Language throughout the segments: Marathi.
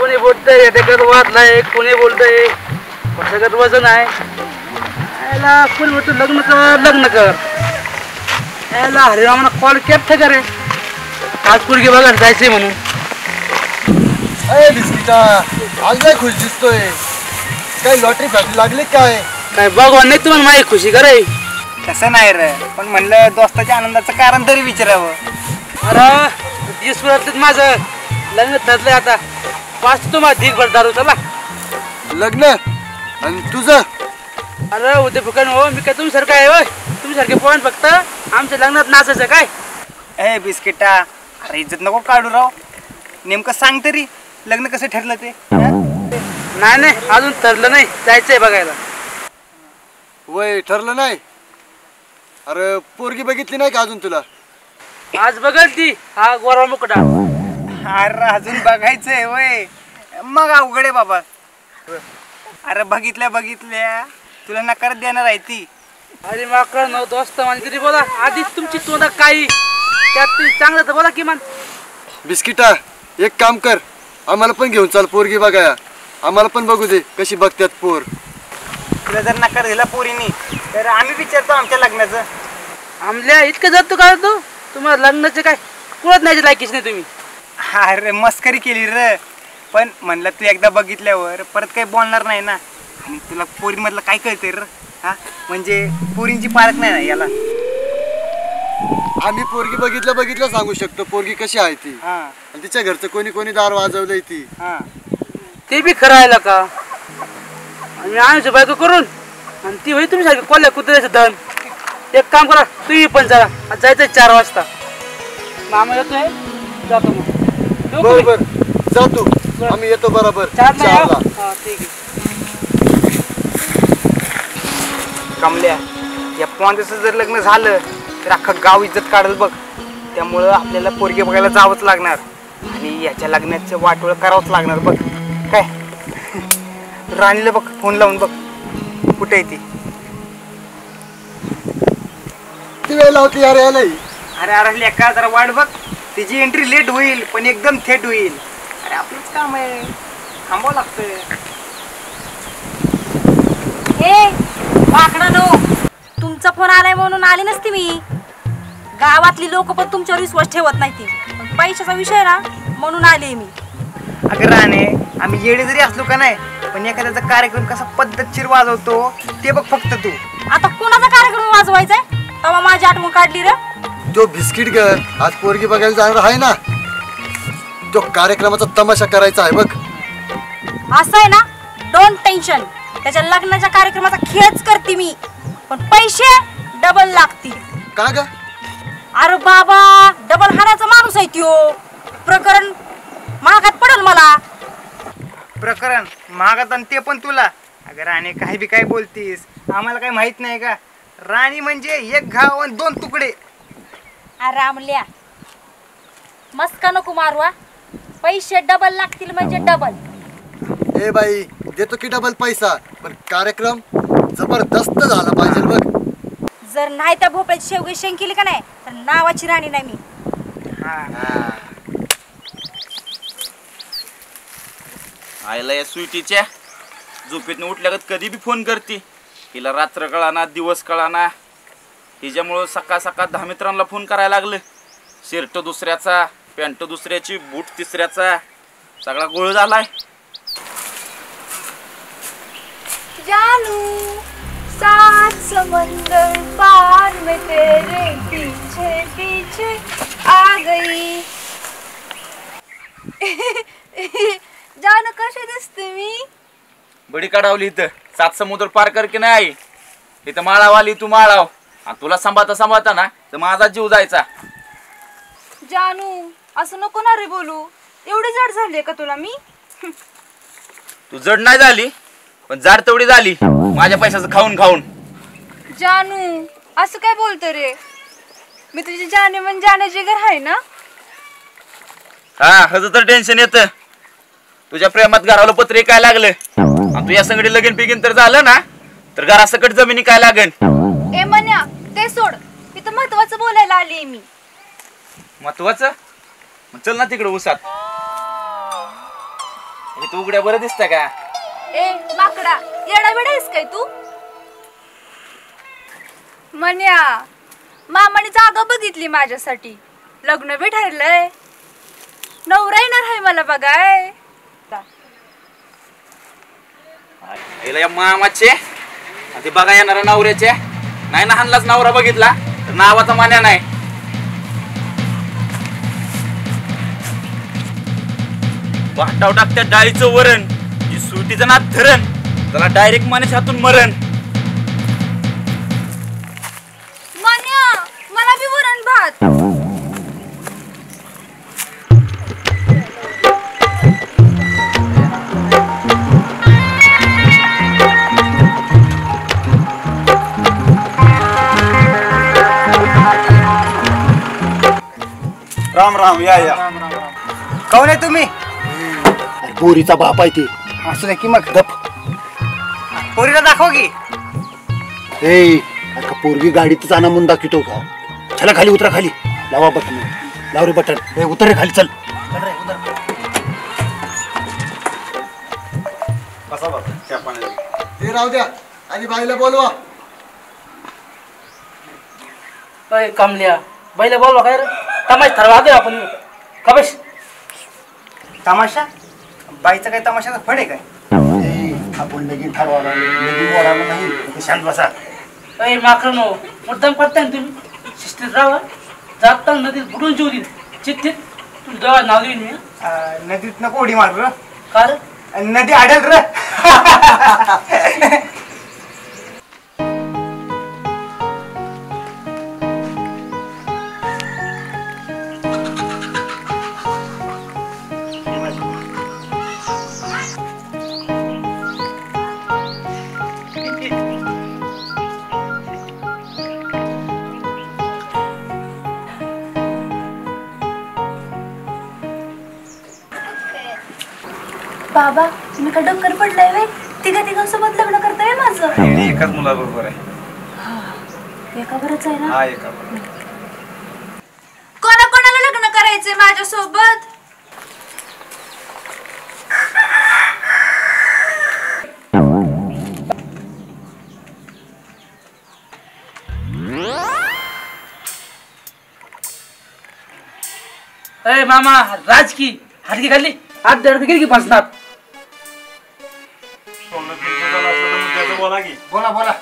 कोणी बोलतंय त्याच्यात वाढलाय, कोणी बोलतंय त्याच्यात वजन आहे. याला कोणी बोलतो लग्न कर लग्न कर. याला हरिरामाना कॉल केला का रे आज पोरगी बघायला जायचंय म्हणून. अरे बिस्किटा आज लय खुश दिसतोय. काही लॉटरी फॅटरी लागली काय? काय भगवान नाही तुम्हाला माझी खुशी करे. तसं नाही रे, पण म्हणलं दोस्ताच्या आनंदाचं कारण तरी विचारावं. अरे दिवस माझं लग्न ठरलंय आता. पाच तुम्हाला दिगभर दारू चला लग्न आणि तुझं. अरे उद्या फुकन हो मी काय तुमच्यासारखं आहे होय. तुमच्यासारखे पॉईंट फक्त आमच्या लग्नात नाचायचं काय. ए बिस्किटा अरे इज्जत नको काढू राव. नेमकं सांग तरी लग्न कसं ठरलं ते. नाही नाही अजून ठरलं नाही, जायचंय बघायला. वय ठरलं नाही. अरे पोरगी बघितली नाही का अजून तुला? आज बघल ती हा गोरा मुकडा. अरे अजून बघायचंय वय, मग अवघड आहे बाबा. अरे बघितल्या बघितल्या तुला नकार देणार आहे ती. अरे माकड नव्हतं असतं म्हणजे तरी बोला आधीच तुमची तोंडा काही त्यात तुम्ही चांगलं तर बोला किमान. बिस्किटा एक काम कर, आम्हाला पण घेऊन चाल पोरगी बघाया. आम्हाला पण बघू दे कशी बघतात पोर. तुला जर नकार दिला पोरीनी तर आम्ही विचारतो आमच्या लग्नाचं. आमल्या इतकं जातो का तू? तुम्हाला लग्नाचे काय कुळत नाही लायकीच नाही तुम्ही. अरे मस्करी केली रे, पण म्हणलं तू एकदा बघितल्यावर परत काही बोलणार नाही ना. आणि तुला पोरीमधलं काय कळतंय रे? हा म्हणजे पोरींची पारख नाही ना याला. आम्ही पोरगी बघितल्या बघितल्या सांगू शकतो पोरगी कशी आहे ती. हा आणि तिच्या घरचं कोणी कोणी दार वाजवलंय ती. हा ते बी खरं आहे का. आणि आणायची बायको करून आणि ती होई तुमच्यासारखी कोल्ह्या कुत्र्याचं धन. एक काम करा तुम्ही पण चला, आज जायचं 4 वाजता. मामा येतोय जातो मग. बरोबर जातो आम्ही येतो बरोबर 4 नाही 4ला. हा ठीक आहे. कमल्या या पोंद्याचं जर लग्न झालं तर अख्खं गाव इज्जत काढल बघ. त्यामुळं आपल्याला पोरगी बघायला जावंच लागणार आणि याच्या लग्नाचं वाटोळं करावंच लागणार बघ. काय राणीला बघ फोन लावून बघ कुठे आहे ती. किती वेळ लावते यार यायला? अरे अरे लेका जरा वाट बघ, तिची एंट्री लेट होईल पण एकदम थेट होईल. अरे आपलंच काम आहे, थांबावं लागतं. ए वाकडा नो, तुमचा फोन आलाय म्हणून आली नसती मी. गावातली लोक पण तुमच्यावर विश्वास ठेवत नाही ती. पण पैशाचा विषय ना म्हणून आले मी. अगं राणे आम्ही येडे जरी असलो का नाही, पण एखाद्याचा कार्यक्रम कसा पद्धतशीर वाजवतो ते बघ फक्त तू. आता कोणाचा कार्यक्रम वाजवायचाय तेव्हा माझी आठवण काढली रे. जो बिस्किट ग आज पोरगी बघायला जाणार आहे ना, तो कार्यक्रमाचा तमाशा करायचा आहे बघ. असं आहे ना, डोंट टेन्शन. त्याच्या लग्नाच्या कार्यक्रमाचा खेळच करते मी, पण पैसे डबल लागतील. का ग? अरे बाबा डबल हाणाचा माणूस आहे त्यो. प्रकरण महागात पडेल मला. प्रकरण महागात आणि ते पण तुला. अगं राणे काही बी काय बोलतीस, आम्हाला काही माहित नाही का. राणी म्हणजे एक घाव आणि 2 तुकडे. अरे रामल्या मस्का नको मारवा. पैसे डबल लागतील म्हणजे डबल. ए बाई देतो की डबल पैसा, पण कार्यक्रम जबरदस्त झाला पाहिजे बघ. जर नाही त्या भोपळ्याची शेवगी शेंग केली का नाही तर नावाची राणी नाही मी. आयला या स्वीटीच्या झोपेतनं उठल्यागत कधी बी फोन करते. हिला रात्र कळाना दिवस कळाना. हिच्यामुळं सकाळ सकाळ 10 मित्रांना फोन करायला लागलं. शर्ट दुसऱ्याचा, पॅन्ट दुसऱ्याची, बूट तिसऱ्याचा, सगळा गोळ झालाय. जानू सात समंदर पार में तेरे पीछे पीछे आ गई. जानू कशी दिसते मी? बडी काढावली इथं 7 समुद्र पार कर की नाही. इथं माळावाली तू माळाव आणि तुला सांभाळता सांभाळता ना तर माझा जीव जायचा. जानू असं नको ना रे बोलू. एवढी जड झाली का तुला मी? तू जड नाही झाली पण जाड तेवढी झाली माझ्या पैशाचं खाऊन खाऊन. जानू असं काय बोलतो रे? मी तुझी जाने मन जाण्याचे घर आहे ना. हा हज तर टेन्शन येतं. तुझ्या प्रेमात घराला पत्रे काय लागलं आणि तुझ्या संगडी लगीन पिगीन तर झालं ना तर घरासकट जमिनी काय लागन. ए मन्या ते सोड, इथं महत्वाचं बोलायला आली मी. महत्वाचं? चल ना तिकडे उसात. इथं उघड्या बरं दिसतं का? ए माकडा, येडा बेडा आहेस काय तू? मन्या, मामाने जागा बघितली माझ्यासाठी, लग्न बी ठरलंय, नवरा येणार आहे मला बघाय. हिला या मामाचे ते बघा येणाऱ्या नवऱ्याचे नाही ना, हानलाच नवरा बघितला तर नावाचा मान्या नाही. वाटाव टाकत्या डाळीचं वरण, जी सुटीचं नात धरण, त्याला डायरेक्ट मानेच्या हातून मरण. मन्या, मला बी वरण भात. राम राम. या कोण आहे तुम्ही? पोरीचा बाप आहे ते. असू दे की मग. पोरीला दाखव की. ए का पोरगी गाडीतच आणा म्हणून दाखवतो का? चला खाली उतरा, खाली लावा बटन, लाव रे बटन. ए उतर रे खाली, चल. हे राहू द्या, आणि बाईला बोलवा. अय कमल्या, बैला बोलवा काय रे? तमाशा ठरवा दे आपण. का बस तमाशा? बाईचा काय तमाशाचा फड आहे काय? आपण लगीन ठरवायला लगीन बोलायला नाही. इथे शांत बसा. अय माकडनो, मुद्दाम करताय ना तुम्ही. शिस्तीत राहा. जाता नदीत बुडून जीव देईन. चिठ्ठीत तुझं देवा नाव देईन मी. नदीत नको उडी मार र. का रे? नदी आडल र. बाबा, तुम्ही का डोकर पडलाय वे? तिघांसोबत लग्न करताय माझं? एकाच मुलाबरोबर आहे. एका बरंच आहे ना. हा, एका. कोणाला लग्न करायचंय माझ्यासोबत? अय मामा, राज की हाडकी खाल्ली, हात दर्द गेली की बसणार. बोला बोला.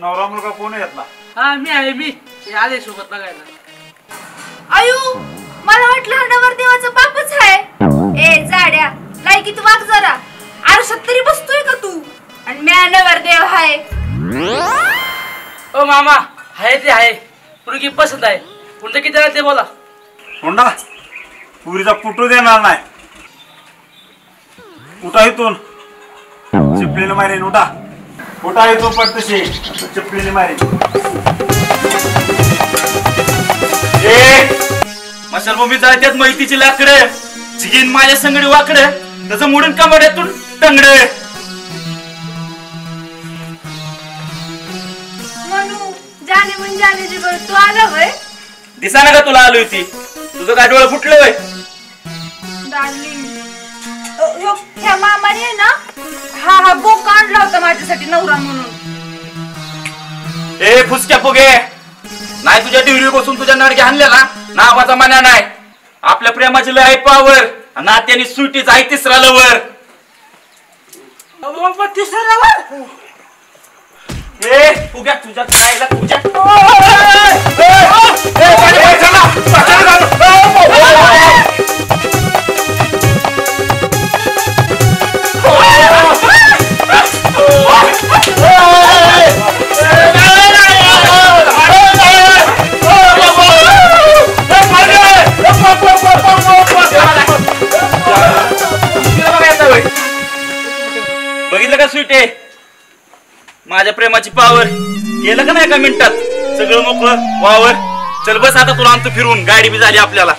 नवरा मुलगा कोण आहे यातला? हा मी आहे, मी आले सोबत बघायला. आयु, मला वाटलं हा नवर देवाचा बापच आहे. ए जाड्या, लायकी तू वाग जरा. आरशात तरी बसतोय का तू? आणि म्या नवर देव हाय. ओ मामा, आहे ते आहे. पुरगी पसंत आहे. पुढे किती ते बोला. हुंडा पुरीचा पुटू देणार नाही. उठा इथून, चिपलीने मारेन. उठा उठा इथून, पडतशी चिपलीने मारेन. मशालभूमी जाळत्यात माहितीची लाकडं, झिगीन माझ्या संगडी वाकडं, त्याचं मोडून कमाड्यातून टंगड. म्हणू जाने म्हणजे जाने जिगर तू आला वय? दिसाना का तुला आली होती? तुझं काय डोळं फुटलं वय? डार्लिंग, ह्या मामाने आहे ना हा बोका आणला होता माझ्यासाठी नवरा म्हणून. ए फुसक्या फुगे, नाही तुझ्या टिव्हीवर बसून तुझ्या नडक्या आणल्या ना नावाचा मान्या नाही. आपल्या प्रेमाची लय पावर, नात्याने सुटीच आहे तिसरा लवर. तिसरा लवर? ए फुग्या तुझ्या खायला तुझ्या बघितलं का स्वीटे, माझ्या प्रेमाची पावर. गेलं का नाही एका मिनिटात सगळं मोकळं वावर. चल बस आता तुला आणतो फिरून, गाडी बी झाली आपल्याला.